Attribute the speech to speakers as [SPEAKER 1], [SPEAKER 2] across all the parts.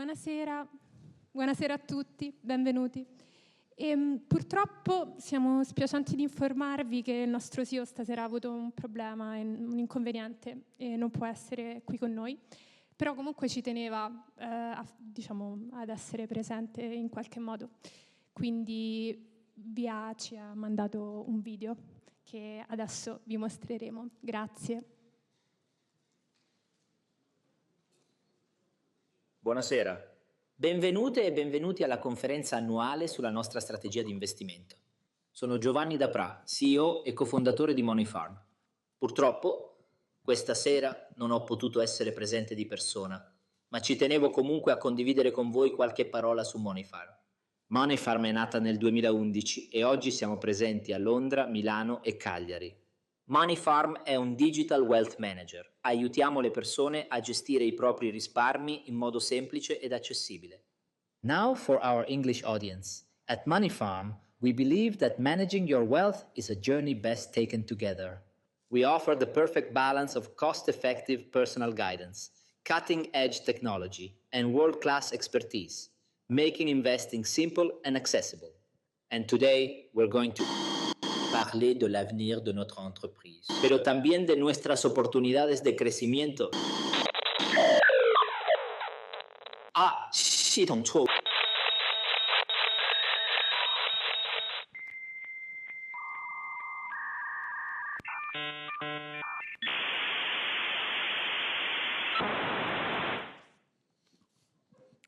[SPEAKER 1] Buonasera, buonasera a tutti, benvenuti. Purtroppo siamo spiacenti di informarvi che il nostro CEO stasera ha avuto un problema, un inconveniente e non può essere qui con noi, però comunque ci teneva ad essere presente in qualche modo. Quindi ci ha mandato un video che adesso vi mostreremo. Grazie.
[SPEAKER 2] Buonasera, benvenute e benvenuti alla conferenza annuale sulla nostra strategia di investimento. Sono Giovanni Daprà, CEO e cofondatore di Moneyfarm. Purtroppo, questa sera non ho potuto essere presente di persona, ma ci tenevo comunque a condividere con voi qualche parola su Moneyfarm. Moneyfarm è nata nel 2011 e oggi siamo presenti a Londra, Milano e Cagliari. Moneyfarm è un digital wealth manager. Aiutiamo le persone a gestire i propri risparmi in modo semplice ed accessibile. Now for our English audience. At Moneyfarm, we believe that managing your wealth is a journey best taken together. We offer the perfect balance of cost-effective personal guidance, cutting-edge technology, and world-class expertise, making investing simple and accessible. And today, we're going to parler de l'avenir de notre entreprise, pero también de nuestras oportunidades de crecimiento. 系统错误。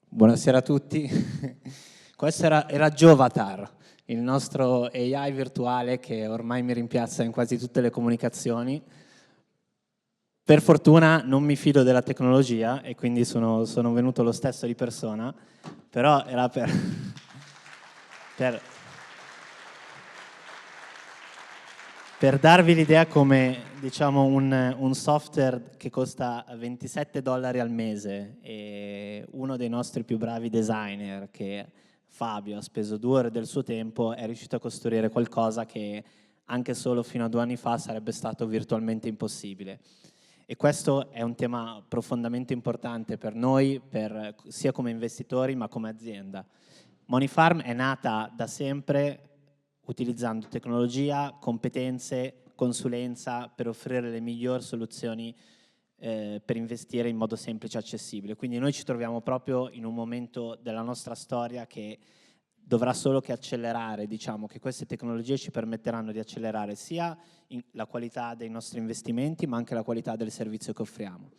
[SPEAKER 3] Buonasera a tutti. Questo era Giovatar, il nostro AI virtuale che ormai mi rimpiazza in quasi tutte le comunicazioni. Per fortuna non mi fido della tecnologia e quindi sono venuto lo stesso di persona, però era per darvi l'idea come, diciamo, un software che costa $27 al mese e uno dei nostri più bravi designer, che Fabio ha speso 2 ore del suo tempo, è riuscito a costruire qualcosa che anche solo fino a 2 anni fa sarebbe stato virtualmente impossibile. E questo è un tema profondamente importante per noi, sia come investitori ma come azienda. Moneyfarm è nata da sempre utilizzando tecnologia, competenze, consulenza per offrire le migliori soluzioni per investire in modo semplice e accessibile. Quindi noi ci troviamo proprio in un momento della nostra storia che dovrà solo che accelerare, diciamo che queste tecnologie ci permetteranno di accelerare sia la qualità dei nostri investimenti ma anche la qualità del servizio che offriamo.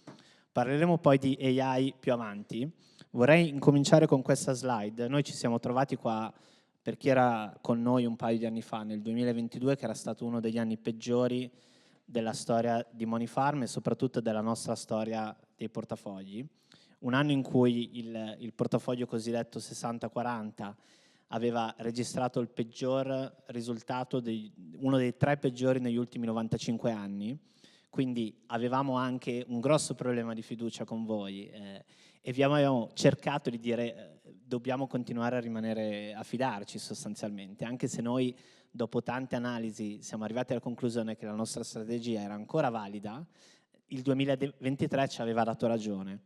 [SPEAKER 3] Parleremo poi di AI più avanti. Vorrei incominciare con questa slide. Noi ci siamo trovati qua, per chi era con noi un paio di anni fa, nel 2022, che era stato uno degli anni peggiori della storia di Moneyfarm e soprattutto della nostra storia dei portafogli. Un anno in cui il portafoglio cosiddetto 60-40 aveva registrato il peggior risultato, uno dei 3 peggiori negli ultimi 95 anni, quindi avevamo anche un grosso problema di fiducia con voi e vi abbiamo cercato di dire dobbiamo continuare a rimanere a fidarci sostanzialmente, anche se noi dopo tante analisi siamo arrivati alla conclusione che la nostra strategia era ancora valida, il 2023 ci aveva dato ragione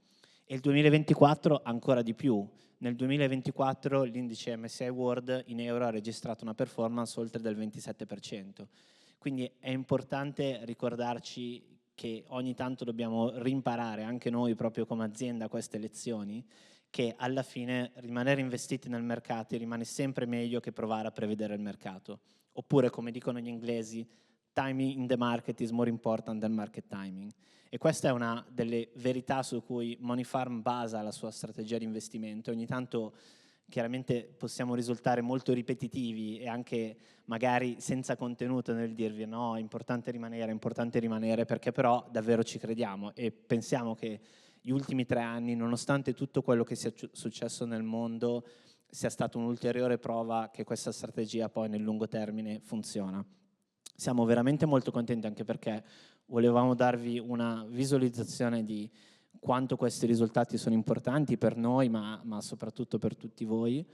[SPEAKER 3] e il 2024 ancora di più. Nel 2024 l'indice MSCI World in euro ha registrato una performance oltre del 27%. Quindi è importante ricordarci che ogni tanto dobbiamo rimparare anche noi proprio come azienda queste lezioni, che alla fine rimanere investiti nel mercato rimane sempre meglio che provare a prevedere il mercato. Oppure, come dicono gli inglesi, timing in the market is more important than market timing. E questa è una delle verità su cui Moneyfarm basa la sua strategia di investimento. Ogni tanto chiaramente possiamo risultare molto ripetitivi e anche magari senza contenuto nel dirvi no, è importante rimanere, perché però davvero ci crediamo e pensiamo che gli ultimi 3 anni, nonostante tutto quello che sia successo nel mondo, sia stata un'ulteriore prova che questa strategia poi nel lungo termine funziona. Siamo veramente molto contenti anche perché volevamo darvi una visualizzazione di quanto questi risultati sono importanti per noi, ma soprattutto per tutti voi.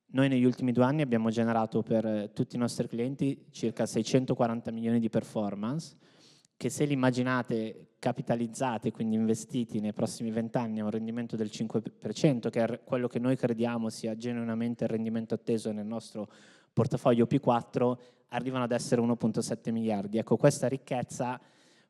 [SPEAKER 3] Noi negli ultimi 2 anni abbiamo generato per tutti i nostri clienti circa 640 milioni di performance, che se li immaginate capitalizzati, quindi investiti nei prossimi 20 anni a un rendimento del 5%, che è quello che noi crediamo sia genuinamente il rendimento atteso nel nostro portafoglio P4, arrivano ad essere 1,7 miliardi. Ecco, questa ricchezza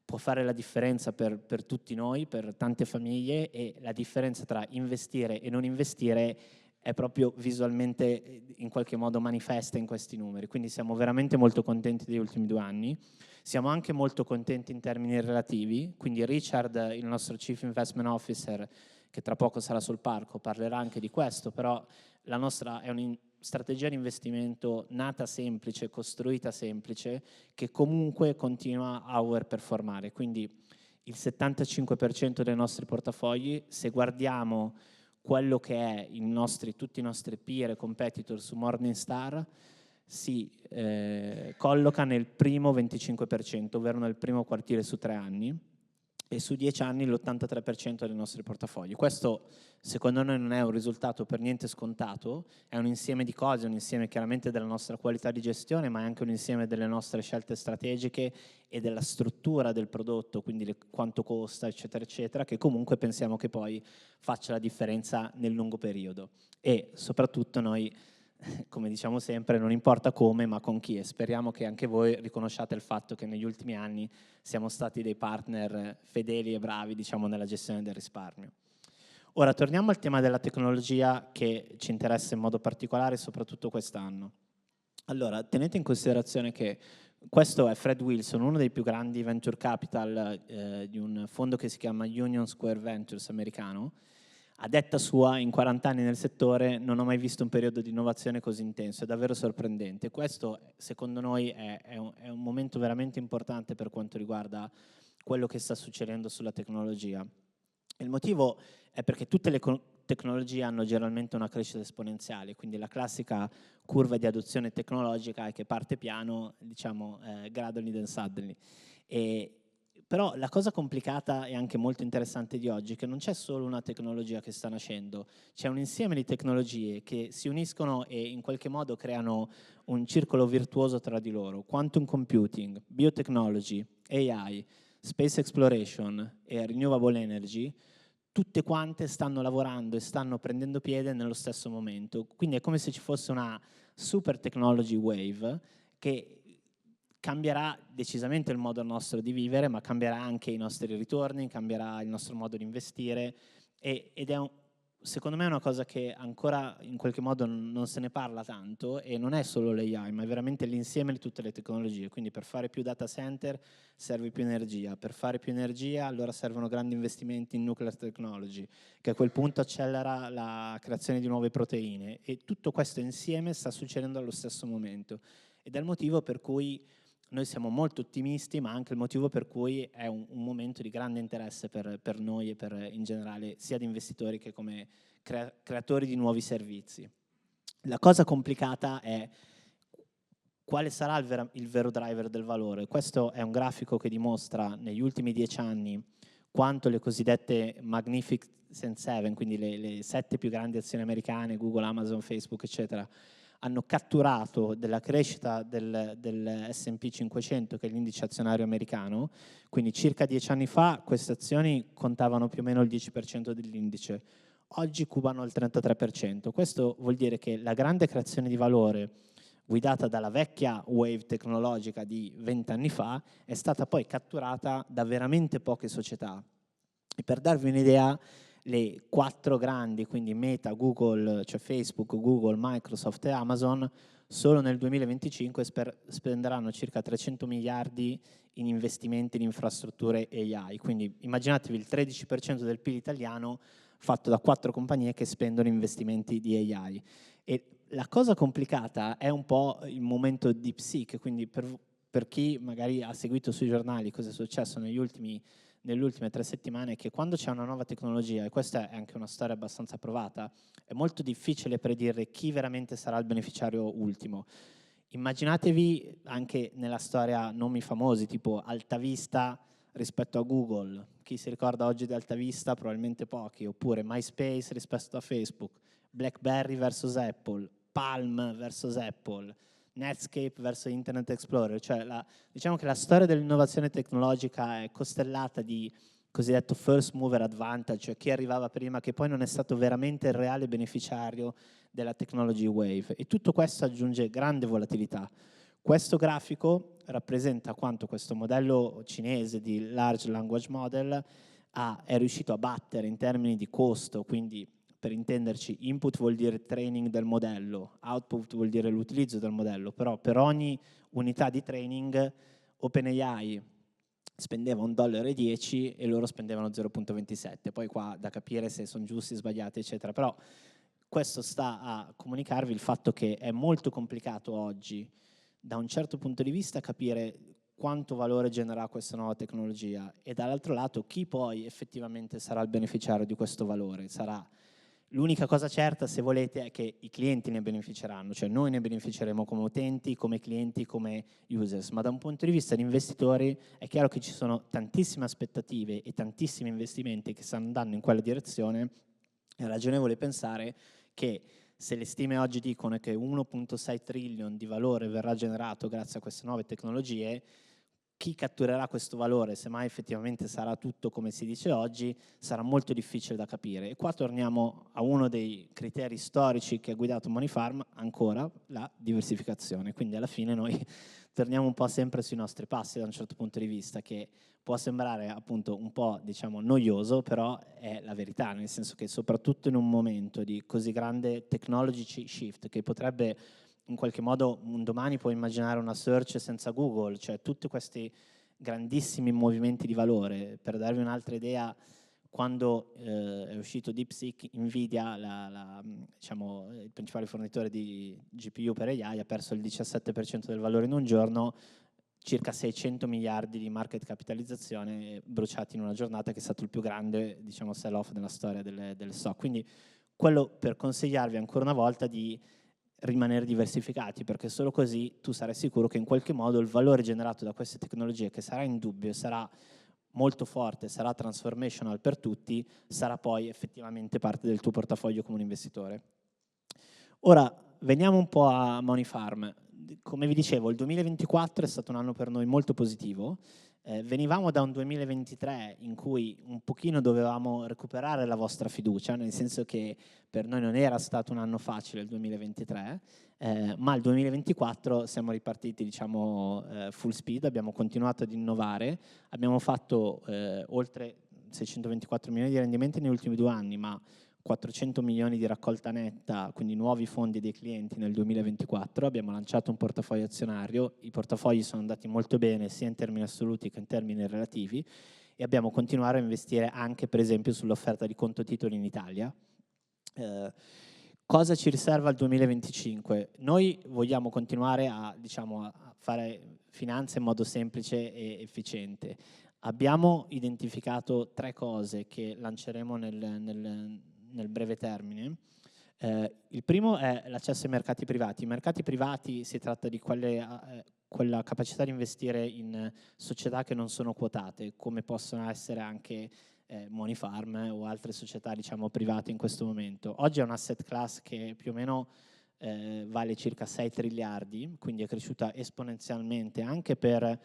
[SPEAKER 3] può fare la differenza per tutti noi, per tante famiglie, e la differenza tra investire e non investire è proprio visualmente in qualche modo manifesta in questi numeri. Quindi siamo veramente molto contenti degli ultimi 2 anni. Siamo anche molto contenti in termini relativi, quindi Richard, il nostro Chief Investment Officer, che tra poco sarà sul palco, parlerà anche di questo, però la nostra è una strategia di investimento nata semplice, costruita semplice, che comunque continua a overperformare. Quindi il 75% dei nostri portafogli, se guardiamo quello che è tutti i nostri peer e competitor su Morningstar, si colloca nel primo 25%, ovvero nel primo quartile su 3 anni, e su 10 anni l'83% dei nostri portafogli. Questo secondo noi non è un risultato per niente scontato, è un insieme di cose, un insieme chiaramente della nostra qualità di gestione, ma è anche un insieme delle nostre scelte strategiche e della struttura del prodotto, quindi quanto costa, eccetera, eccetera, che comunque pensiamo che poi faccia la differenza nel lungo periodo. E soprattutto noi, come diciamo sempre, non importa come, ma con chi, e speriamo che anche voi riconosciate il fatto che negli ultimi anni siamo stati dei partner fedeli e bravi, diciamo, nella gestione del risparmio. Ora torniamo al tema della tecnologia, che ci interessa in modo particolare, soprattutto quest'anno. Allora, tenete in considerazione che questo è Fred Wilson, uno dei più grandi venture capital di un fondo che si chiama Union Square Ventures americano. A detta sua, in 40 anni nel settore non ho mai visto un periodo di innovazione così intenso, è davvero sorprendente. Questo, secondo noi, è un momento veramente importante per quanto riguarda quello che sta succedendo sulla tecnologia. Il motivo è perché tutte le tecnologie hanno generalmente una crescita esponenziale, quindi la classica curva di adozione tecnologica è che parte piano, diciamo, gradually then suddenly. Però la cosa complicata e anche molto interessante di oggi è che non c'è solo una tecnologia che sta nascendo, c'è un insieme di tecnologie che si uniscono e in qualche modo creano un circolo virtuoso tra di loro. Quantum computing, biotechnology, AI, space exploration e renewable energy, tutte quante stanno lavorando e stanno prendendo piede nello stesso momento. Quindi è come se ci fosse una super technology wave che cambierà decisamente il modo nostro di vivere, ma cambierà anche i nostri ritorni, cambierà il nostro modo di investire, ed è secondo me è una cosa che ancora in qualche modo non se ne parla tanto, e non è solo l'AI, ma è veramente l'insieme di tutte le tecnologie. Quindi per fare più data center serve più energia, per fare più energia allora servono grandi investimenti in nuclear technology, che a quel punto accelera la creazione di nuove proteine, e tutto questo insieme sta succedendo allo stesso momento, ed è il motivo per cui noi siamo molto ottimisti, ma anche il motivo per cui è un momento di grande interesse per noi e per in generale sia di investitori che come creatori di nuovi servizi. La cosa complicata è quale sarà il vero driver del valore. Questo è un grafico che dimostra negli ultimi 10 anni quanto le cosiddette Magnificent Seven, quindi le 7 più grandi azioni americane, Google, Amazon, Facebook, eccetera, hanno catturato della crescita del S&P 500, che è l'indice azionario americano. Quindi circa 10 anni fa queste azioni contavano più o meno il 10% dell'indice, oggi cubano il 33%. Questo vuol dire che la grande creazione di valore guidata dalla vecchia wave tecnologica di 20 anni fa è stata poi catturata da veramente poche società. E per darvi un'idea, le 4 grandi, quindi Meta, Google, cioè Facebook, Google, Microsoft e Amazon, solo nel 2025 spenderanno circa 300 miliardi in investimenti in infrastrutture AI. Quindi immaginatevi il 13% del PIL italiano fatto da 4 compagnie che spendono investimenti di AI. E la cosa complicata è un po' il momento di psiche, quindi per chi magari ha seguito sui giornali cosa è successo nelle ultime 3 settimane, che quando c'è una nuova tecnologia, e questa è anche una storia abbastanza provata, è molto difficile predire chi veramente sarà il beneficiario ultimo. Immaginatevi anche nella storia nomi famosi, tipo Altavista rispetto a Google. Chi si ricorda oggi di Altavista? Probabilmente pochi. Oppure MySpace rispetto a Facebook, BlackBerry versus Apple, Palm versus Apple. Netscape verso Internet Explorer, cioè diciamo che la storia dell'innovazione tecnologica è costellata di cosiddetto first mover advantage, cioè chi arrivava prima, che poi non è stato veramente il reale beneficiario della technology wave, e tutto questo aggiunge grande volatilità. Questo grafico rappresenta quanto questo modello cinese di large language model è riuscito a battere in termini di costo, quindi per intenderci input vuol dire training del modello, output vuol dire l'utilizzo del modello, però per ogni unità di training OpenAI spendeva $1,10 e loro spendevano 0,27, poi qua da capire se sono giusti, sbagliati, eccetera, però questo sta a comunicarvi il fatto che è molto complicato oggi, da un certo punto di vista, capire quanto valore genererà questa nuova tecnologia e dall'altro lato chi poi effettivamente sarà il beneficiario di questo valore. L'unica cosa certa, se volete, è che i clienti ne beneficeranno, cioè noi ne beneficeremo come utenti, come clienti, come users, ma da un punto di vista di investitori è chiaro che ci sono tantissime aspettative e tantissimi investimenti che stanno andando in quella direzione. È ragionevole pensare che se le stime oggi dicono che 1,6 trillion di valore verrà generato grazie a queste nuove tecnologie, chi catturerà questo valore, se mai effettivamente sarà tutto come si dice oggi, sarà molto difficile da capire. E qua torniamo a uno dei criteri storici che ha guidato Moneyfarm, ancora la diversificazione. Quindi alla fine noi torniamo un po' sempre sui nostri passi da un certo punto di vista, che può sembrare appunto un po', diciamo, noioso, però è la verità, nel senso che soprattutto in un momento di così grande technology shift, che potrebbe in qualche modo un domani puoi immaginare una search senza Google, cioè tutti questi grandissimi movimenti di valore. Per darvi un'altra idea, quando è uscito DeepSeek, Nvidia, diciamo, il principale fornitore di GPU per AI, ha perso il 17% del valore in un giorno, circa 600 miliardi di market capitalizzazione bruciati in una giornata, che è stato il più grande, diciamo, sell-off nella storia delle stock. Quindi quello per consigliarvi ancora una volta di rimanere diversificati, perché solo così tu sarai sicuro che in qualche modo il valore generato da queste tecnologie, che sarà indubbio, sarà molto forte, sarà transformational per tutti, sarà poi effettivamente parte del tuo portafoglio come un investitore. Ora, veniamo un po' a Moneyfarm. Come vi dicevo, il 2024 è stato un anno per noi molto positivo. Venivamo da un 2023 in cui un pochino dovevamo recuperare la vostra fiducia, nel senso che per noi non era stato un anno facile il 2023, ma il 2024 siamo ripartiti, diciamo, full speed, abbiamo continuato ad innovare, abbiamo fatto oltre 624 milioni di rendimenti negli ultimi 2 anni, ma 400 milioni di raccolta netta, quindi nuovi fondi dei clienti nel 2024, abbiamo lanciato un portafoglio azionario, i portafogli sono andati molto bene sia in termini assoluti che in termini relativi e abbiamo continuato a investire anche per esempio sull'offerta di conto titoli in Italia. Cosa ci riserva il 2025? Noi vogliamo continuare a, diciamo, a fare finanza in modo semplice e efficiente. Abbiamo identificato 3 cose che lanceremo nel breve termine. Il primo è l'accesso ai mercati privati. I mercati privati si tratta di quella capacità di investire in società che non sono quotate, come possono essere anche Moneyfarm o altre società, diciamo, private in questo momento. Oggi è un asset class che più o meno vale circa 6 triliardi, quindi è cresciuta esponenzialmente anche per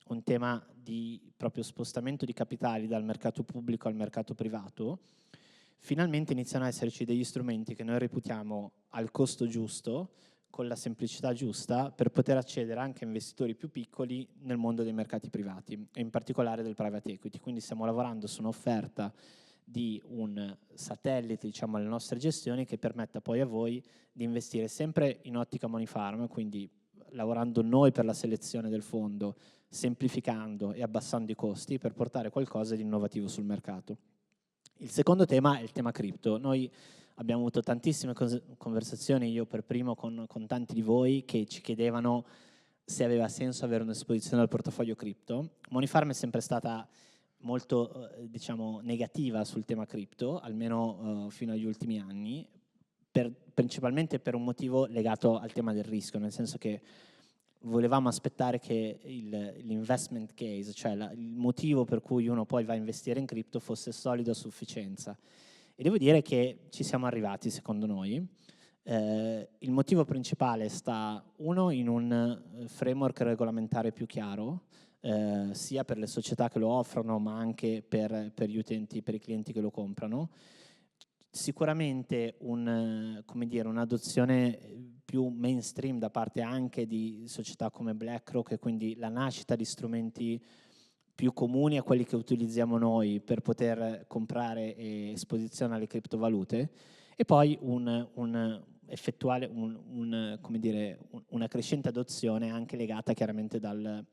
[SPEAKER 3] un tema di proprio spostamento di capitali dal mercato pubblico al mercato privato. Finalmente iniziano ad esserci degli strumenti che noi reputiamo al costo giusto, con la semplicità giusta, per poter accedere anche a investitori più piccoli nel mondo dei mercati privati, e in particolare del private equity. Quindi stiamo lavorando su un'offerta di un satellite, diciamo, alle nostre gestioni, che permetta poi a voi di investire sempre in ottica Moneyfarm, quindi lavorando noi per la selezione del fondo, semplificando e abbassando i costi per portare qualcosa di innovativo sul mercato. Il secondo tema è il tema cripto. Noi abbiamo avuto tantissime conversazioni, io per primo, con tanti di voi che ci chiedevano se aveva senso avere un'esposizione al portafoglio cripto. Moneyfarm è sempre stata molto diciamo, negativa sul tema cripto, almeno fino agli ultimi anni, principalmente per un motivo legato al tema del rischio, nel senso che volevamo aspettare che l'investment case, cioè il motivo per cui uno poi va a investire in cripto, fosse solido a sufficienza. E devo dire che ci siamo arrivati, secondo noi. Il motivo principale sta, uno, in un framework regolamentare più chiaro, sia per le società che lo offrono, ma anche per gli utenti, per i clienti che lo comprano. Sicuramente un'adozione più mainstream da parte anche di società come BlackRock, e quindi la nascita di strumenti più comuni a quelli che utilizziamo noi per poter comprare esposizione alle criptovalute, e poi effettuare una crescente adozione anche legata chiaramente dal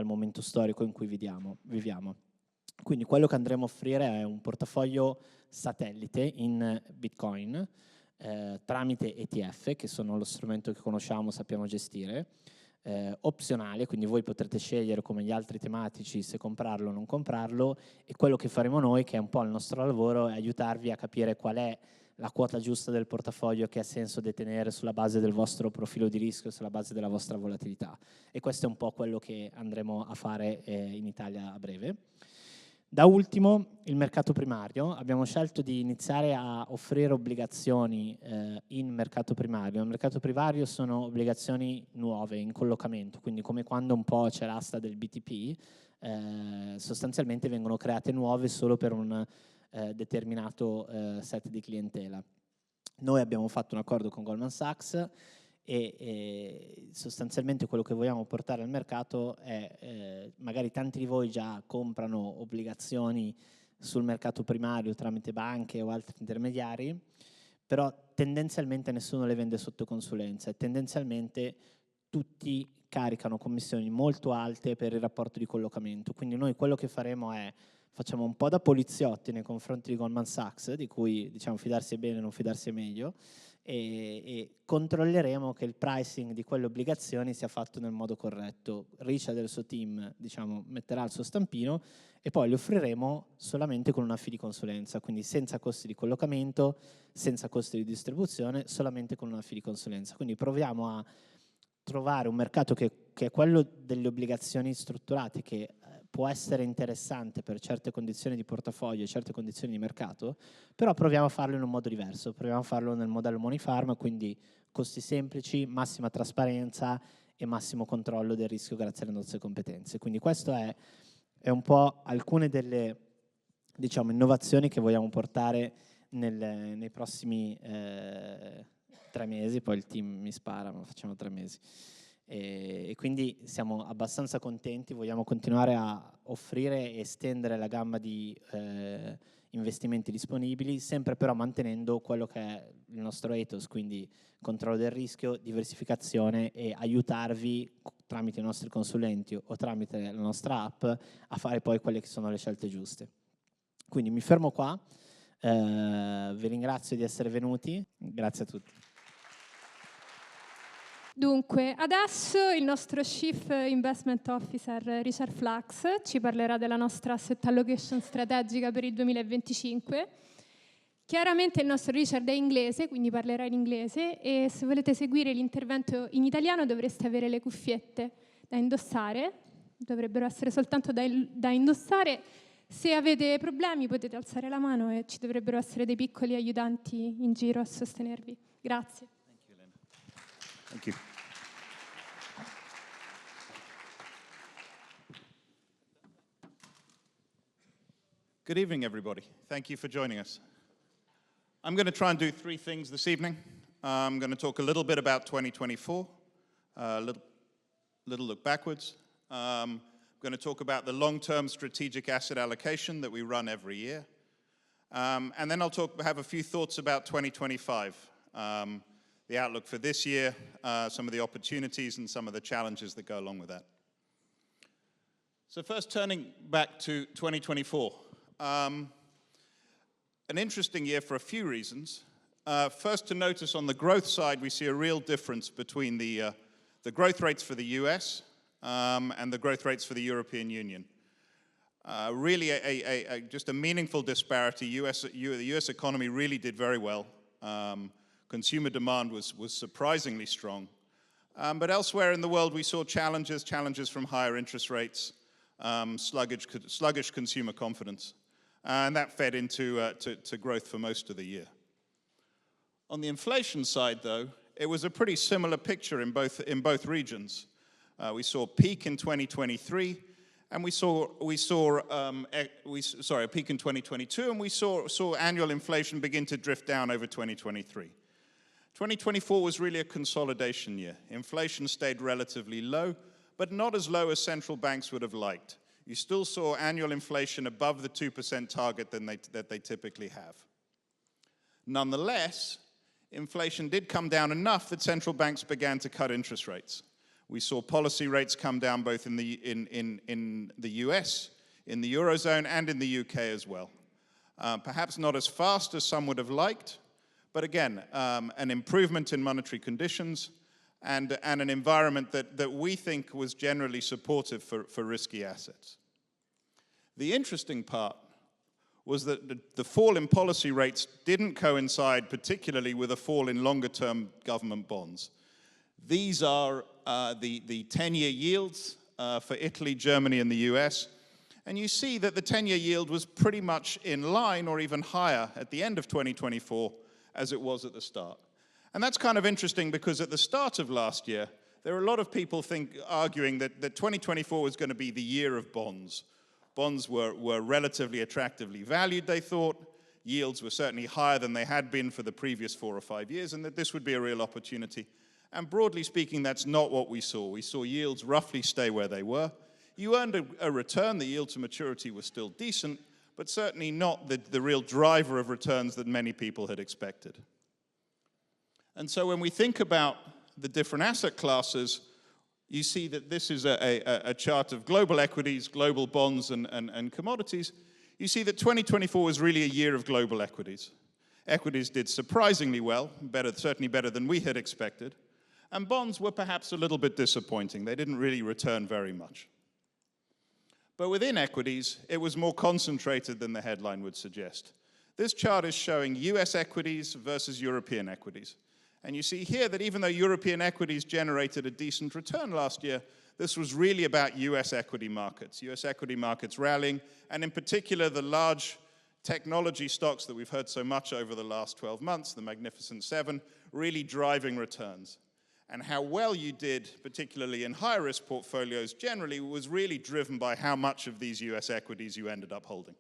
[SPEAKER 3] momento storico in cui viviamo. Quindi quello che andremo a offrire è un portafoglio satellite in Bitcoin tramite ETF, che sono lo strumento che conosciamo, sappiamo gestire, opzionale, quindi voi potrete scegliere come gli altri tematici se comprarlo o non comprarlo, e quello che faremo noi, che è un po' il nostro lavoro, è aiutarvi a capire qual è la quota giusta del portafoglio che ha senso detenere sulla base del vostro profilo di rischio, sulla base della vostra volatilità, e questo è un po' quello che andremo a fare in Italia a breve. Da ultimo, il mercato primario. Abbiamo scelto di iniziare a offrire obbligazioni in mercato primario. Il mercato primario sono obbligazioni nuove, in collocamento, quindi come quando un po' c'è l'asta del BTP, sostanzialmente vengono create nuove solo per un determinato set di clientela. Noi abbiamo fatto un accordo con Goldman Sachs e sostanzialmente quello che vogliamo portare al mercato è, magari tanti di voi già comprano obbligazioni sul mercato primario tramite banche o altri intermediari, però tendenzialmente nessuno le vende sotto consulenza e tendenzialmente tutti caricano commissioni molto alte per il rapporto di collocamento. Quindi noi quello che faremo è, facciamo un po' da poliziotti nei confronti di Goldman Sachs, di cui diciamo fidarsi è bene, non fidarsi è meglio, e controlleremo che il pricing di quelle obbligazioni sia fatto nel modo corretto. Richard del suo team, diciamo, metterà il suo stampino e poi li offriremo solamente con una fee di consulenza, quindi senza costi di collocamento, senza costi di distribuzione, solamente con una fee di consulenza. Quindi proviamo a trovare un mercato che è quello delle obbligazioni strutturate, che può essere interessante per certe condizioni di portafoglio e certe condizioni di mercato, però proviamo a farlo in un modo diverso, proviamo a farlo nel modello Moneyfarm, quindi costi semplici, massima trasparenza e massimo controllo del rischio grazie alle nostre competenze. Quindi questo è un po' alcune delle, diciamo, innovazioni che vogliamo portare nei prossimi 3 mesi, poi il team mi spara, ma facciamo 3 mesi. E quindi siamo abbastanza contenti, vogliamo continuare a offrire e estendere la gamma di investimenti disponibili, sempre però mantenendo quello che è il nostro ethos, quindi controllo del rischio, diversificazione, e aiutarvi tramite i nostri consulenti o tramite la nostra app a fare poi quelle che sono le scelte giuste. Quindi mi fermo qua, vi ringrazio di essere venuti, grazie a tutti.
[SPEAKER 1] Dunque, adesso il nostro Chief Investment Officer Richard Flax ci parlerà della nostra asset allocation strategica per il 2025. Chiaramente il nostro Richard è inglese, quindi parlerà in inglese, e se volete seguire l'intervento in italiano dovreste avere le cuffiette da indossare, dovrebbero essere soltanto da indossare. Se avete problemi potete alzare la mano e ci dovrebbero essere dei piccoli aiutanti in giro a sostenervi. Grazie.
[SPEAKER 4] Thank you. Good evening, everybody. Thank you for joining us. I'm going to try and do 3 things this evening. I'm going to talk a little bit about 2024, a little look backwards. I'm going to talk about the long-term strategic asset allocation that we run every year. And then I'll have a few thoughts about 2025. The outlook for this year, some of the opportunities and some of the challenges that go along with that. So first, turning back to 2024. An interesting year for a few reasons. First, to notice on the growth side, we see a real difference between the growth rates for the US and the growth rates for the European Union. Really just a meaningful disparity. The US economy really did very well. Consumer demand was surprisingly strong. But elsewhere in the world, we saw challenges from higher interest rates, sluggish consumer confidence. And that fed into to growth for most of the year. On the inflation side, though, it was a pretty similar picture in both regions. We saw a peak in 2023, and we saw a peak in 2022, and we saw annual inflation begin to drift down over 2023. 2024 was really a consolidation year. Inflation stayed relatively low, but not as low as central banks would have liked. You still saw annual inflation above the 2% target that they typically have. Nonetheless, inflation did come down enough that central banks began to cut interest rates. We saw policy rates come down both in the US, in the Eurozone, and in the UK as well. Perhaps not as fast as some would have liked, but again, an improvement in monetary conditions and an environment that we think was generally supportive for risky assets. The interesting part was that the fall in policy rates didn't coincide particularly with a fall in longer-term government bonds. These are the 10-year yields for Italy, Germany, and the US. And you see that the 10-year yield was pretty much in line or even higher at the end of 2024 as it was at the start. And that's kind of interesting because at the start of last year, there were a lot of people arguing that 2024 was going to be the year of bonds. Bonds were relatively attractively valued, they thought. Yields were certainly higher than they had been for the previous 4 or 5 years, and that this would be a real opportunity. And broadly speaking, that's not what we saw. We saw yields roughly stay where they were. You earned a return. The yield to maturity was still decent, but certainly not the real driver of returns that many people had expected. And so when we think about the different asset classes, you see that this is a chart of global equities, global bonds, and commodities. You see that 2024 was really a year of global equities. Equities did surprisingly well, certainly better than we had expected. And bonds were perhaps a little bit disappointing. They didn't really return very much. But within equities, it was more concentrated than the headline would suggest. This chart is showing US equities versus European equities. And you see here that even though European equities generated a decent return last year, this was really about US equity markets rallying, and in particular the large technology stocks that we've heard so much over the last 12 months, the Magnificent Seven, really driving returns. And how well you did, particularly in high-risk portfolios generally, was really driven by how much of these US equities you ended up holding.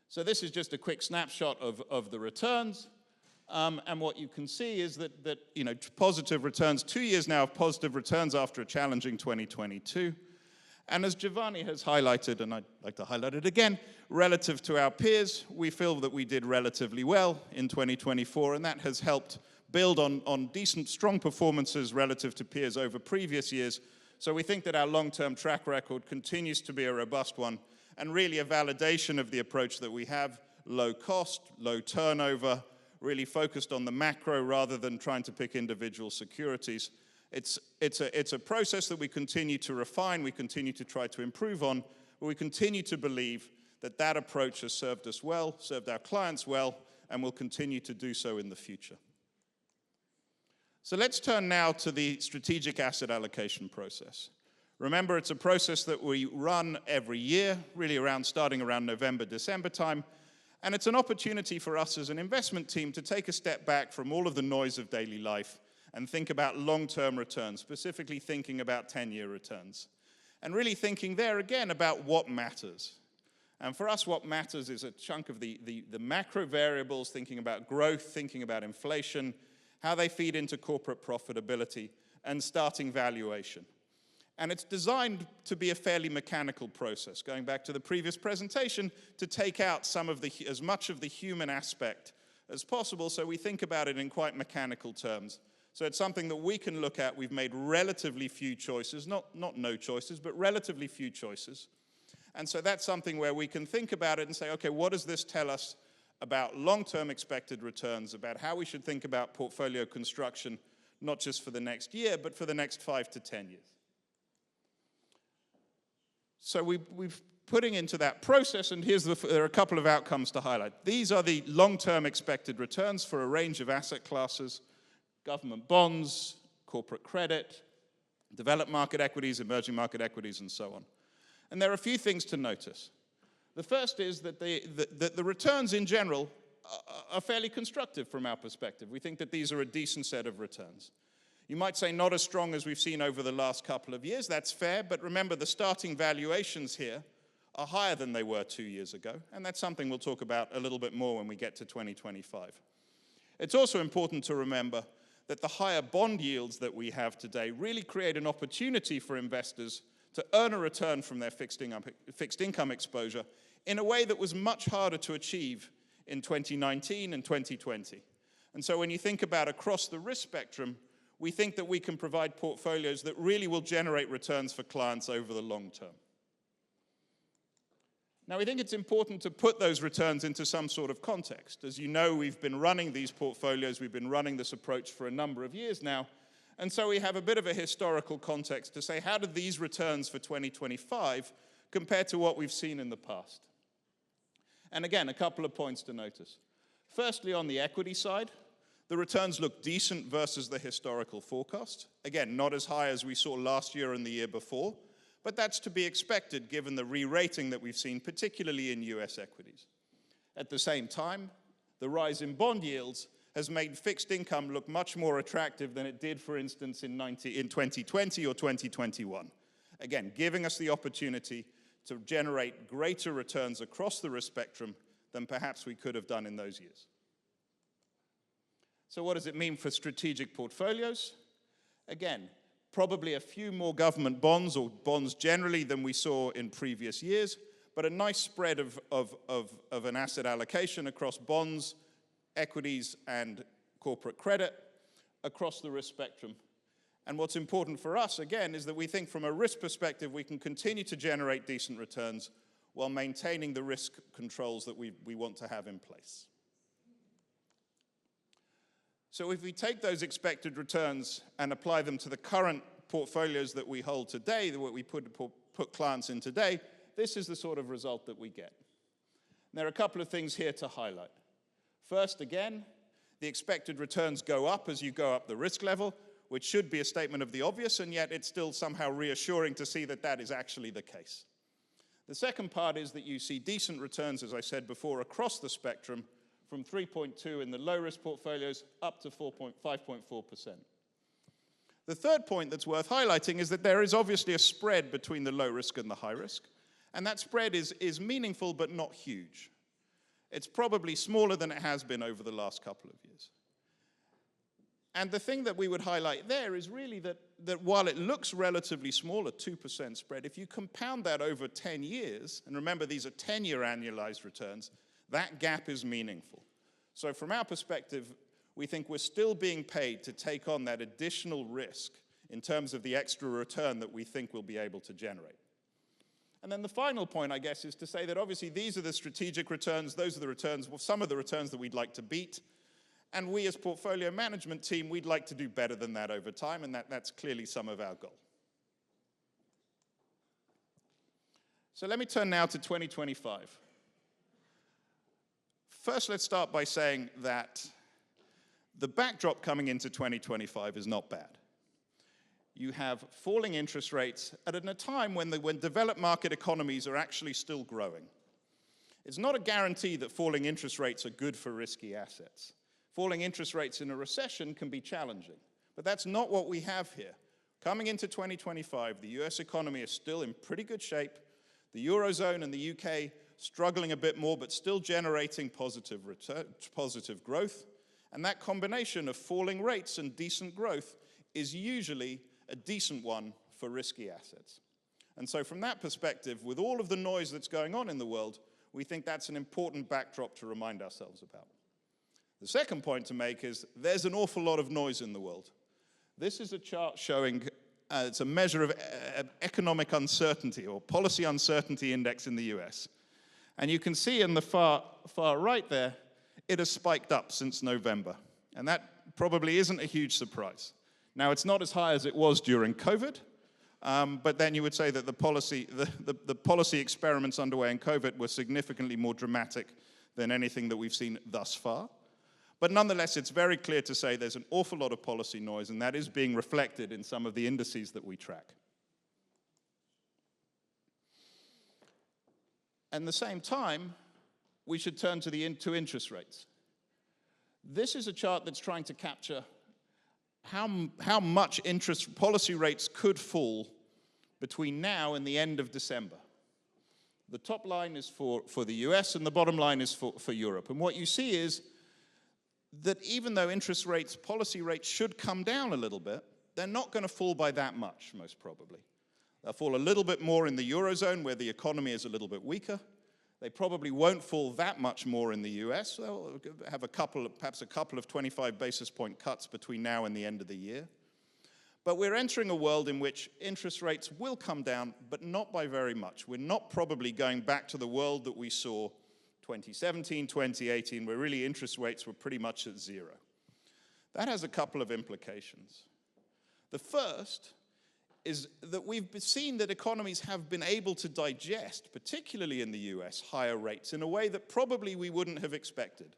[SPEAKER 4] So this is just a quick snapshot of the returns. And what you can see is that positive returns, 2 years now of positive returns after a challenging 2022. And as Giovanni has highlighted, and I'd like to highlight it again, relative to our peers, we feel that we did relatively well in 2024, and that has helped build on decent, strong performances relative to peers over previous years. So we think that our long-term track record continues to be a robust one, and really a validation of the approach that we have, low cost, low turnover, really focused on the macro rather than trying to pick individual securities. It's a process that we continue to refine, we continue to try to improve on, but we continue to believe that that approach has served us well, served our clients well, and will continue to do so in the future. So let's turn now to the strategic asset allocation process. Remember, it's a process that we run every year, really starting around November, December time, and it's an opportunity for us as an investment team to take a step back from all of the noise of daily life and think about long-term returns, specifically thinking about 10-year returns. And really thinking there again about what matters. And for us, what matters is a chunk of the macro variables, thinking about growth, thinking about inflation, how they feed into corporate profitability, and starting valuation. And it's designed to be a fairly mechanical process, going back to the previous presentation, to take out as much of the human aspect as possible, so we think about it in quite mechanical terms. So it's something that we can look at. We've made relatively few choices, not no choices, but relatively few choices. And so that's something where we can think about it and say, okay, what does this tell us about long-term expected returns, about how we should think about portfolio construction, not just for the next year, but for the next 5 to 10 years. So we've putting into that process, and there are a couple of outcomes to highlight. These are the long-term expected returns for a range of asset classes: government bonds, corporate credit, developed market equities, emerging market equities, and so on. And there are a few things to notice. The first is that the returns in general are fairly constructive from our perspective. We think that these are a decent set of returns. You might say not as strong as we've seen over the last couple of years. That's fair, but remember the starting valuations here are higher than they were 2 years ago, and that's something we'll talk about a little bit more when we get to 2025. It's also important to remember that the higher bond yields that we have today really create an opportunity for investors to earn a return from their fixed income exposure in a way that was much harder to achieve in 2019 and 2020. And so when you think about across the risk spectrum, we think that we can provide portfolios that really will generate returns for clients over the long term. Now, we think it's important to put those returns into some sort of context. As you know, we've been running these portfolios, we've been running this approach for a number of years now, and so we have a bit of a historical context to say, how did these returns for 2025 compare to what we've seen in the past? And again, a couple of points to notice. Firstly, on the equity side, the returns look decent versus the historical forecast. Again, not as high as we saw last year and the year before, but that's to be expected given the re-rating that we've seen, particularly in US equities. At the same time, the rise in bond yields has made fixed income look much more attractive than it did, for instance, in 2020 or 2021. Again, giving us the opportunity to generate greater returns across the risk spectrum than perhaps we could have done in those years. So what does it mean for strategic portfolios? Again, probably a few more government bonds or bonds generally than we saw in previous years, but a nice spread of an asset allocation across bonds, equities, and corporate credit across the risk spectrum. And what's important for us, again, is that we think from a risk perspective, we can continue to generate decent returns while maintaining the risk controls that we want to have in place. So if we take those expected returns and apply them to the current portfolios that we hold today, what we put clients in today, this is the sort of result that we get. And there are a couple of things here to highlight. First, again, the expected returns go up as you go up the risk level, which should be a statement of the obvious, and yet it's still somehow reassuring to see that that is actually the case. The second part is that you see decent returns, as I said before, across the spectrum, from 3.2 in the low-risk portfolios up to 5.4%. The third point that's worth highlighting is that there is obviously a spread between the low risk and the high risk, and that spread is meaningful but not huge. It's probably smaller than it has been over the last couple of years. And the thing that we would highlight there is really that while it looks relatively small, a 2% spread, if you compound that over 10 years, and remember these are 10-year annualized returns, that gap is meaningful. So from our perspective, we think we're still being paid to take on that additional risk in terms of the extra return that we think we'll be able to generate. And then the final point, I guess, is to say that obviously these are the strategic returns, those are the returns, well, some of the returns that we'd like to beat, and we as portfolio management team, we'd like to do better than that over time, and that's clearly some of our goal. So let me turn now to 2025. First, let's start by saying that the backdrop coming into 2025 is not bad. You have falling interest rates at a time when developed market economies are actually still growing. It's not a guarantee that falling interest rates are good for risky assets. Falling interest rates in a recession can be challenging, but that's not what we have here. Coming into 2025, the US economy is still in pretty good shape. The Eurozone and the UK struggling a bit more, but still generating positive growth. And that combination of falling rates and decent growth is usually a decent one for risky assets. And so from that perspective, with all of the noise that's going on in the world, we think that's an important backdrop to remind ourselves about. The second point to make is there's an awful lot of noise in the world. This is a chart showing, it's a measure of economic uncertainty or policy uncertainty index in the US. And you can see in the far right there, it has spiked up since November. And that probably isn't a huge surprise. Now, it's not as high as it was during COVID, but then you would say that the policy experiments underway in COVID were significantly more dramatic than anything that we've seen thus far. But nonetheless, it's very clear to say there's an awful lot of policy noise, and that is being reflected in some of the indices that we track. At the same time, we should turn to interest rates. This is a chart that's trying to capture how much interest policy rates could fall between now and the end of December. The top line is for the US and the bottom line is for Europe. And what you see is that even though interest rates, policy rates should come down a little bit, they're not going to fall by that much, most probably. They'll fall a little bit more in the Eurozone, where the economy is a little bit weaker. They probably won't fall that much more in the US. They'll have perhaps a couple of 25 basis point cuts between now and the end of the year. But we're entering a world in which interest rates will come down, but not by very much. We're not probably going back to the world that we saw 2017, 2018, where really interest rates were pretty much at zero. That has a couple of implications. The first is that we've seen that economies have been able to digest, particularly in the US, higher rates in a way that probably we wouldn't have expected.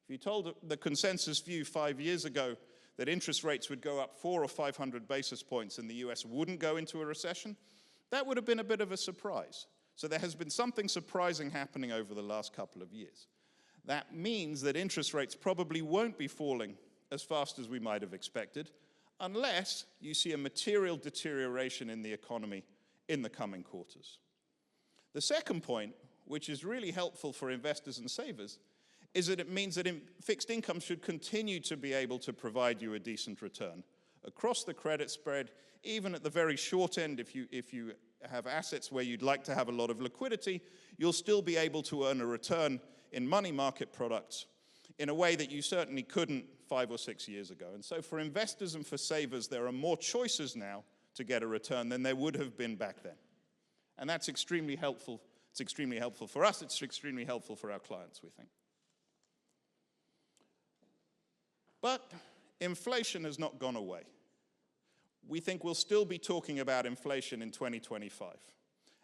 [SPEAKER 4] If you told the consensus view 5 years ago that interest rates would go up 400 or 500 basis points and the US wouldn't go into a recession, that would have been a bit of a surprise. So there has been something surprising happening over the last couple of years. That means that interest rates probably won't be falling as fast as we might have expected, unless you see a material deterioration in the economy in the coming quarters. The second point, which is really helpful for investors and savers, is that it means that fixed income should continue to be able to provide you a decent return across the credit spread, even at the very short end. If you have assets where you'd like to have a lot of liquidity, you'll still be able to earn a return in money market products in a way that you certainly couldn't 5 or 6 years ago. And so for investors and for savers, there are more choices now to get a return than there would have been back then. And that's extremely helpful. It's extremely helpful for us. It's extremely helpful for our clients, we think. But inflation has not gone away. We think we'll still be talking about inflation in 2025.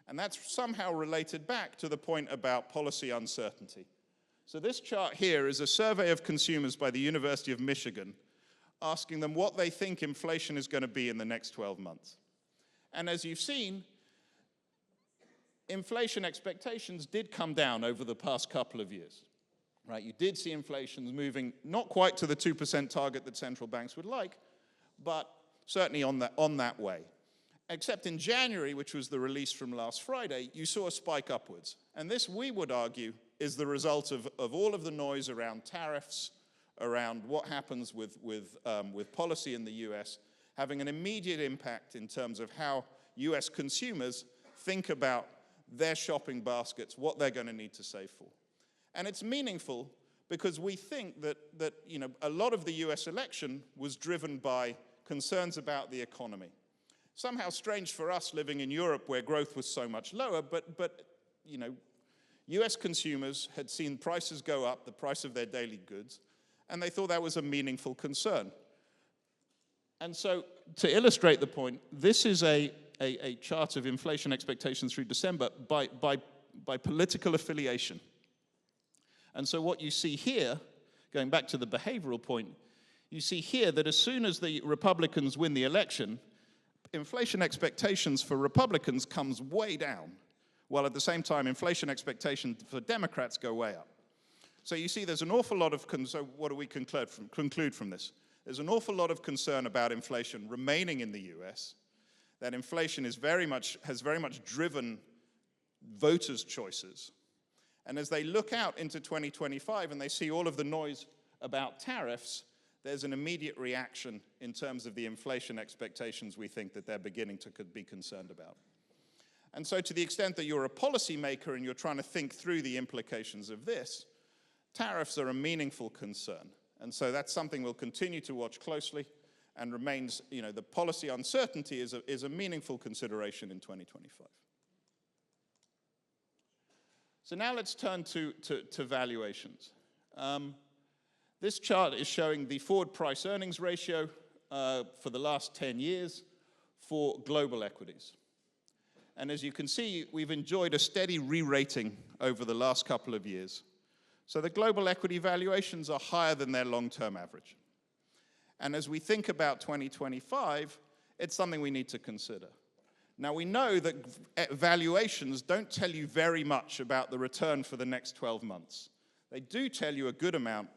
[SPEAKER 4] And that's somehow related back to the point about policy uncertainty. So this chart here is a survey of consumers by the University of Michigan, asking them what they think inflation is going to be in the next 12 months. And as you've seen, inflation expectations did come down over the past couple of years. Right? You did see inflation moving not quite to the 2% target that central banks would like, but certainly on that way. Except in January, which was the release from last Friday, you saw a spike upwards. And this, we would argue, is the result of all of the noise around tariffs, around what happens with policy in the US, having an immediate impact in terms of how US consumers think about their shopping baskets, what they're going to need to save for. And it's meaningful because we think that a lot of the US election was driven by concerns about the economy. Somehow strange for us living in Europe where growth was so much lower, but US consumers had seen prices go up, the price of their daily goods, and they thought that was a meaningful concern. And so, to illustrate the point, this is a chart of inflation expectations through December by political affiliation. And so what you see here, going back to the behavioral point, you see here that as soon as the Republicans win the election, inflation expectations for Republicans comes way down, while at the same time inflation expectations for Democrats go way up. So you see there's an awful lot of, so what do we conclude from this? There's an awful lot of concern about inflation remaining in the US, that inflation has very much driven voters' choices. And as they look out into 2025 and they see all of the noise about tariffs, there's an immediate reaction in terms of the inflation expectations we think that they're beginning to be concerned about. And so to the extent that you're a policymaker and you're trying to think through the implications of this, tariffs are a meaningful concern. And so that's something we'll continue to watch closely and remains, the policy uncertainty is a meaningful consideration in 2025. So now let's turn to valuations. This chart is showing the forward price earnings ratio for the last 10 years for global equities. And as you can see, we've enjoyed a steady re-rating over the last couple of years. So the global equity valuations are higher than their long-term average. And as we think about 2025, it's something we need to consider. Now, we know that valuations don't tell you very much about the return for the next 12 months. They do tell you a good amount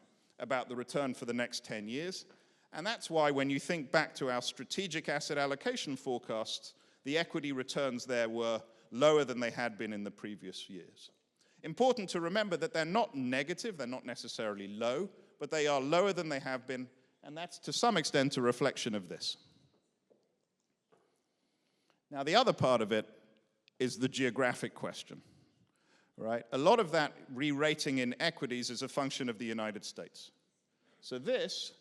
[SPEAKER 4] about the return for the next 10 years. And that's why when you think back to our strategic asset allocation forecasts, the equity returns there were lower than they had been in the previous years. Important to remember that they're not negative, they're not necessarily low, but they are lower than they have been, and that's to some extent a reflection of this. Now, the other part of it is the geographic question, right? A lot of that re-rating in equities is a function of the United States. So this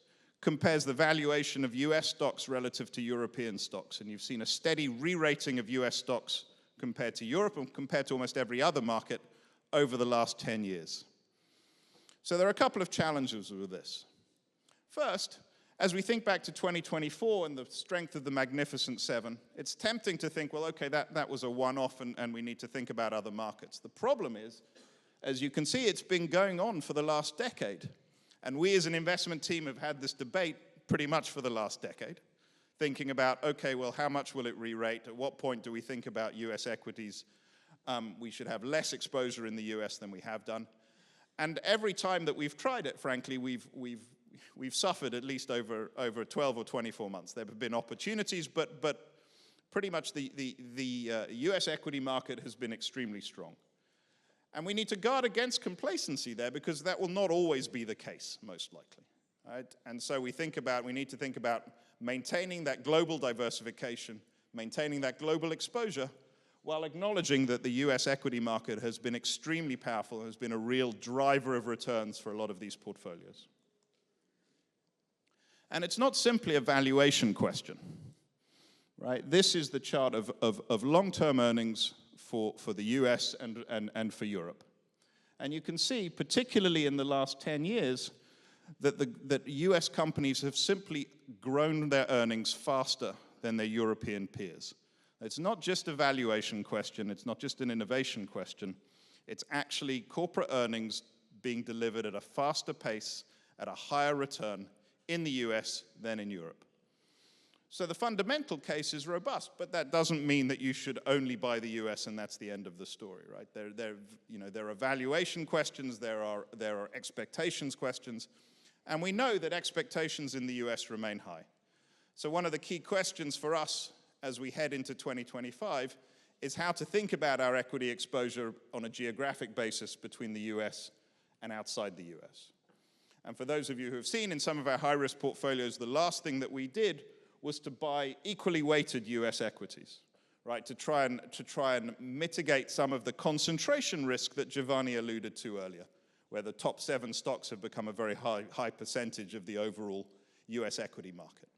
[SPEAKER 4] compares the valuation of US stocks relative to European stocks, and you've seen a steady re-rating of US stocks compared to Europe and compared to almost every other market over the last 10 years. So there are a couple of challenges with this. First, as we think back to 2024 and the strength of the Magnificent Seven, it's tempting to think, well, okay, that was a one-off and we need to think about other markets. The problem is, as you can see, it's been going on for the last decade. And we as an investment team have had this debate pretty much for the last decade, thinking about, okay, well, how much will it re-rate? At what point do we think about US equities? We should have less exposure in the US than we have done. And every time that we've tried it, frankly, we've suffered at least over 12 or 24 months. There have been opportunities, but pretty much the US equity market has been extremely strong. And we need to guard against complacency there because that will not always be the case, most likely. Right? And so we need to think about maintaining that global diversification, maintaining that global exposure, while acknowledging that the US equity market has been extremely powerful, has been a real driver of returns for a lot of these portfolios. And it's not simply a valuation question, right? This is the chart of long-term earnings for the US and for Europe. And you can see, particularly in the last 10 years, that US companies have simply grown their earnings faster than their European peers. It's not just a valuation question, it's not just an innovation question, it's actually corporate earnings being delivered at a faster pace, at a higher return in the US than in Europe. So the fundamental case is robust, but that doesn't mean that you should only buy the US and that's the end of the story, right? There are valuation questions, there are expectations questions, and we know that expectations in the US remain high. So one of the key questions for us as we head into 2025 is how to think about our equity exposure on a geographic basis between the US and outside the US. And for those of you who have seen in some of our high-risk portfolios, the last thing that we did was to buy equally weighted US equities, right? To try and mitigate some of the concentration risk that Giovanni alluded to earlier, where the top 7 stocks have become a very high percentage of the overall US equity market.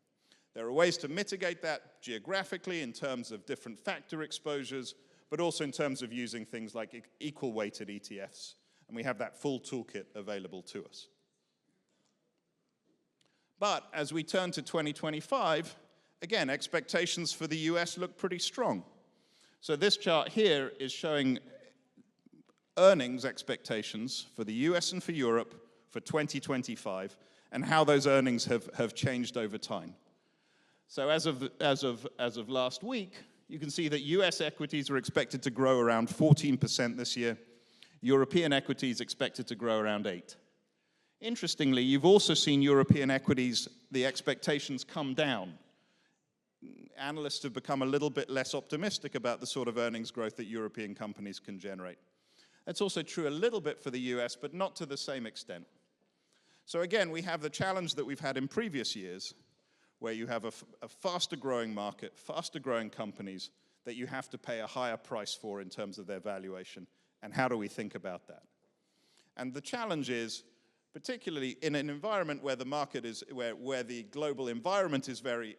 [SPEAKER 4] There are ways to mitigate that geographically in terms of different factor exposures, but also in terms of using things like equal weighted ETFs. And we have that full toolkit available to us. But as we turn to 2025, again, expectations for the US look pretty strong. So this chart here is showing earnings expectations for the US and for Europe for 2025 and how those earnings have changed over time. So as of last week, you can see that US equities are expected to grow around 14% this year. European equities expected to grow around 8%. Interestingly, you've also seen European equities, the expectations come down. Analysts have become a little bit less optimistic about the sort of earnings growth that European companies can generate. That's also true a little bit for the US, but not to the same extent. So again, we have the challenge that we've had in previous years, where you have a faster growing market, faster growing companies that you have to pay a higher price for in terms of their valuation. And how do we think about that? And the challenge is, particularly in an environment where the market is, where the global environment is very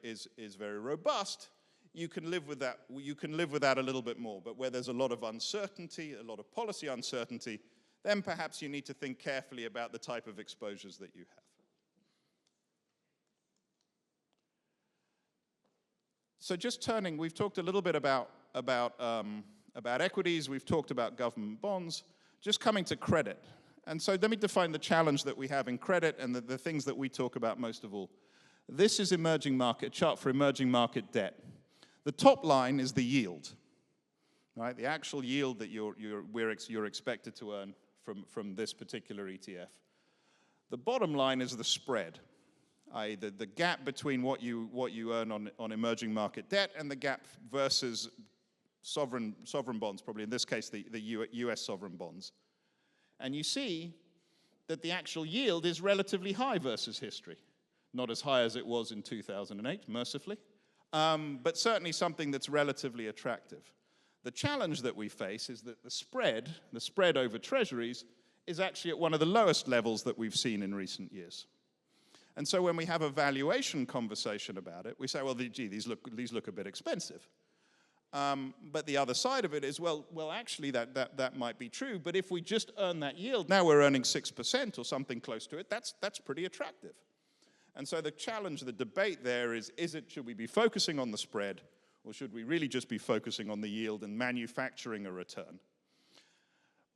[SPEAKER 4] robust, you can live with that. You can live with that a little bit more. But where there's a lot of uncertainty, a lot of policy uncertainty, then perhaps you need to think carefully about the type of exposures that you have. So just turning, we've talked a little bit about equities. We've talked about government bonds. Just coming to credit. And so let me define the challenge that we have in credit and the things that we talk about most of all. This is emerging market, chart for emerging market debt. The top line is the yield, right? The actual yield that you're expected to earn from this particular ETF. The bottom line is the spread, i.e. the gap between what you earn on emerging market debt and the gap versus sovereign bonds, probably in this case the US sovereign bonds. And you see that the actual yield is relatively high versus history. Not as high as it was in 2008, mercifully, but certainly something that's relatively attractive. The challenge that we face is that the spread over treasuries, is actually at one of the lowest levels that we've seen in recent years. And so when we have a valuation conversation about it, we say, well, gee, these look a bit expensive. But the other side of it is, well, actually that might be true, but if we just earn that yield, now we're earning 6% or something close to it, that's pretty attractive. And so the challenge, the debate there is should we be focusing on the spread, or should we really just be focusing on the yield and manufacturing a return?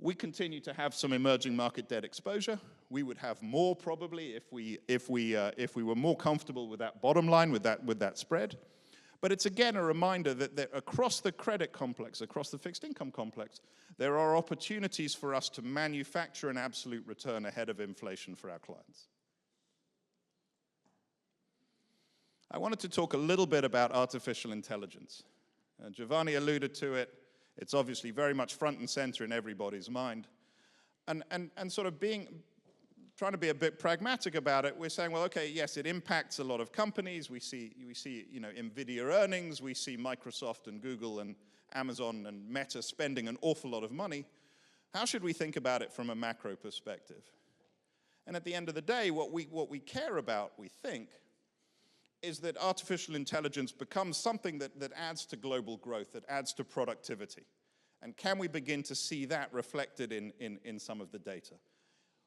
[SPEAKER 4] We continue to have some emerging market debt exposure. We would have more probably if we were more comfortable with that bottom line, with that spread. But it's again a reminder that across the credit complex, across the fixed income complex, there are opportunities for us to manufacture an absolute return ahead of inflation for our clients. I wanted to talk a little bit about artificial intelligence. Giovanni alluded to it. It's obviously very much front and center in everybody's mind. And sort of trying to be a bit pragmatic about it, we're saying, well, okay, yes, it impacts a lot of companies. We see NVIDIA earnings. We see Microsoft and Google and Amazon and Meta spending an awful lot of money. How should we think about it from a macro perspective? And at the end of the day, what we care about, we think, is that artificial intelligence becomes something that adds to global growth, that adds to productivity. And can we begin to see that reflected in some of the data?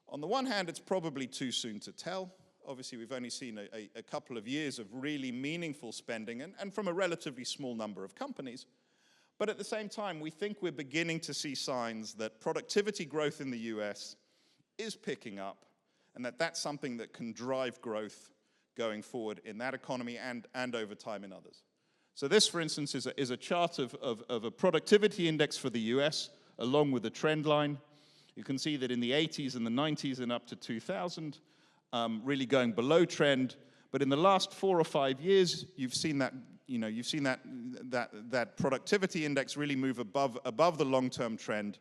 [SPEAKER 4] On the one hand, it's probably too soon to tell. Obviously, we've only seen a couple of years of really meaningful spending and from a relatively small number of companies. But at the same time, we think we're beginning to see signs that productivity growth in the US is picking up and that's something that can drive growth going forward in that economy and over time in others. So this, for instance, is a chart of a productivity index for the US, along with the trend line. You can see that in the 80s and the 90s and up to 2000, really going below trend. But in the last 4 or 5 years, you've seen that productivity index really move above the long-term trend.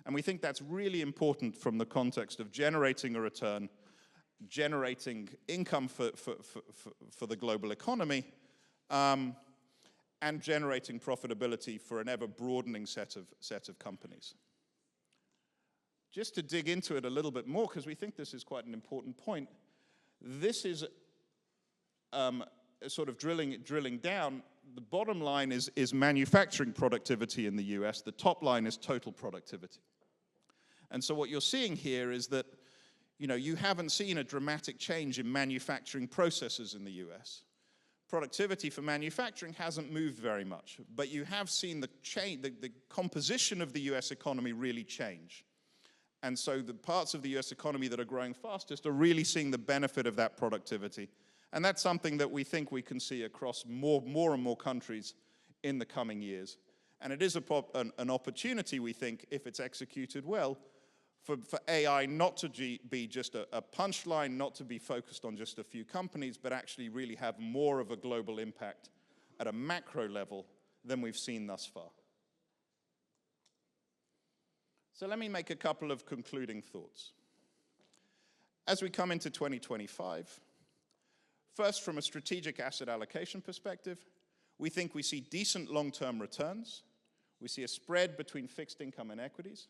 [SPEAKER 4] And we think that's really important from the context of generating a return, generating income for the global economy, and generating profitability for an ever-broadening set of companies. Just to dig into it a little bit more, because we think this is quite an important point, this is sort of drilling down. The bottom line is manufacturing productivity in the US. The top line is total productivity. And so what you're seeing here is that you haven't seen a dramatic change in manufacturing processes in the US. Productivity for manufacturing hasn't moved very much, but you have seen the composition of the US economy really change. And so the parts of the US economy that are growing fastest are really seeing the benefit of that productivity. And that's something that we think we can see across more and more countries in the coming years. And it is an opportunity, we think, if it's executed well, for AI not to be just a punchline, not to be focused on just a few companies, but actually really have more of a global impact at a macro level than we've seen thus far. So let me make a couple of concluding thoughts. As we come into 2025, first, from a strategic asset allocation perspective, we think we see decent long-term returns. We see a spread between fixed income and equities.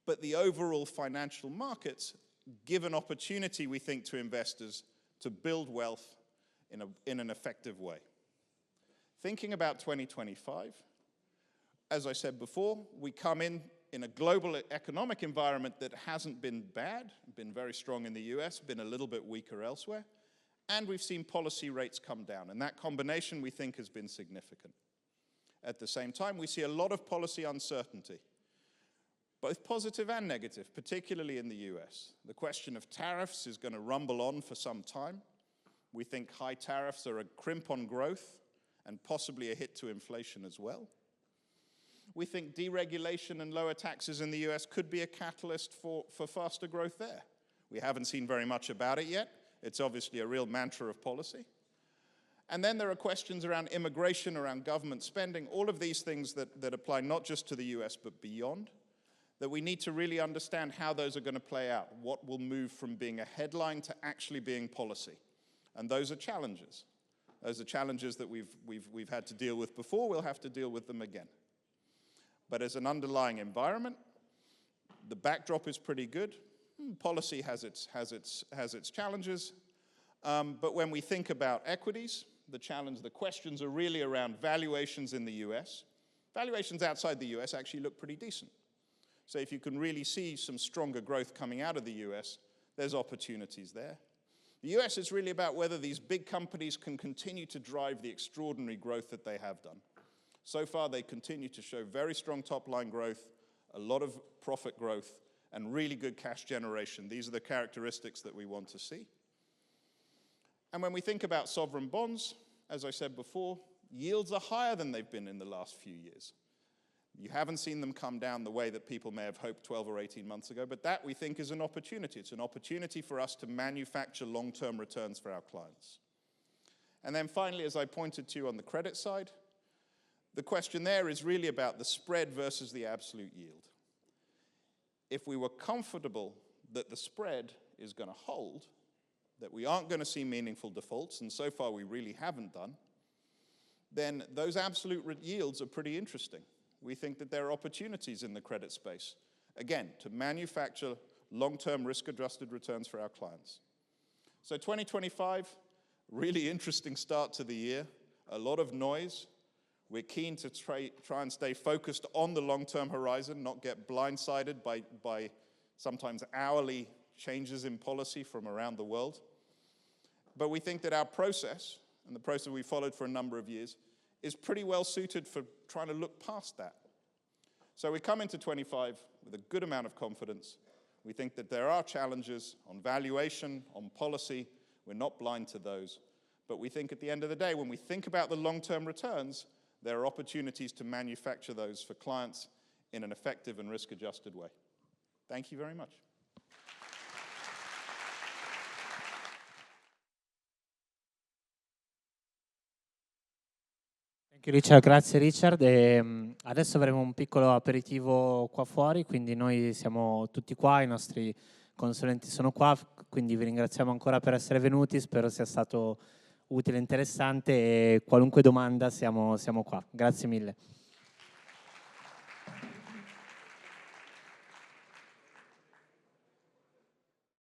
[SPEAKER 4] But the overall financial markets give an opportunity, we think, to investors to build wealth in an effective way. Thinking about 2025, as I said before, we come in a global economic environment that hasn't been bad, been very strong in the US, been a little bit weaker elsewhere, and we've seen policy rates come down. And that combination, we think, has been significant. At the same time, we see a lot of policy uncertainty, both positive and negative, particularly in the US. The question of tariffs is going to rumble on for some time. We think high tariffs are a crimp on growth and possibly a hit to inflation as well. We think deregulation and lower taxes in the US could be a catalyst for faster growth there. We haven't seen very much about it yet. It's obviously a real mantra of policy. And then there are questions around immigration, around government spending, all of these things that apply not just to the US but beyond, that we need to really understand how those are going to play out, what will move from being a headline to actually being policy. And those are challenges. Those are challenges that we've had to deal with before. We'll have to deal with them again. But as an underlying environment, the backdrop is pretty good. Policy has its challenges. But when we think about equities, the questions are really around valuations in the US. Valuations outside the US actually look pretty decent. So if you can really see some stronger growth coming out of the US, there's opportunities there. The US is really about whether these big companies can continue to drive the extraordinary growth that they have done. So far, they continue to show very strong top-line growth, a lot of profit growth, and really good cash generation. These are the characteristics that we want to see. And when we think about sovereign bonds, as I said before, yields are higher than they've been in the last few years. You haven't seen them come down the way that people may have hoped 12 or 18 months ago, but that, we think, is an opportunity. It's an opportunity for us to manufacture long-term returns for our clients. And then finally, as I pointed to on the credit side, the question there is really about the spread versus the absolute yield. If we were comfortable that the spread is going to hold, that we aren't going to see meaningful defaults, and so far we really haven't done, then those absolute yields are pretty interesting. We think that there are opportunities in the credit space, again, to manufacture long-term risk-adjusted returns for our clients. So 2025, really interesting start to the year, a lot of noise. We're keen to try and stay focused on the long-term horizon, not get blindsided by sometimes hourly changes in policy from around the world. But we think that our process, and the process we followed for a number of years, is pretty well suited for trying to look past that. So we come into 25 with a good amount of confidence. We think that there are challenges on valuation, on policy. We're not blind to those. But we think at the end of the day, when we think about the long-term returns, there are opportunities to manufacture those for clients in an effective and risk-adjusted way. Thank you very much.
[SPEAKER 3] Richard, grazie Richard. Adesso avremo un piccolo aperitivo qua fuori, quindi noi siamo tutti qua, i nostri consulenti sono qua, quindi vi ringraziamo ancora per essere venuti, spero sia stato utile e interessante e qualunque domanda siamo qua. Grazie mille.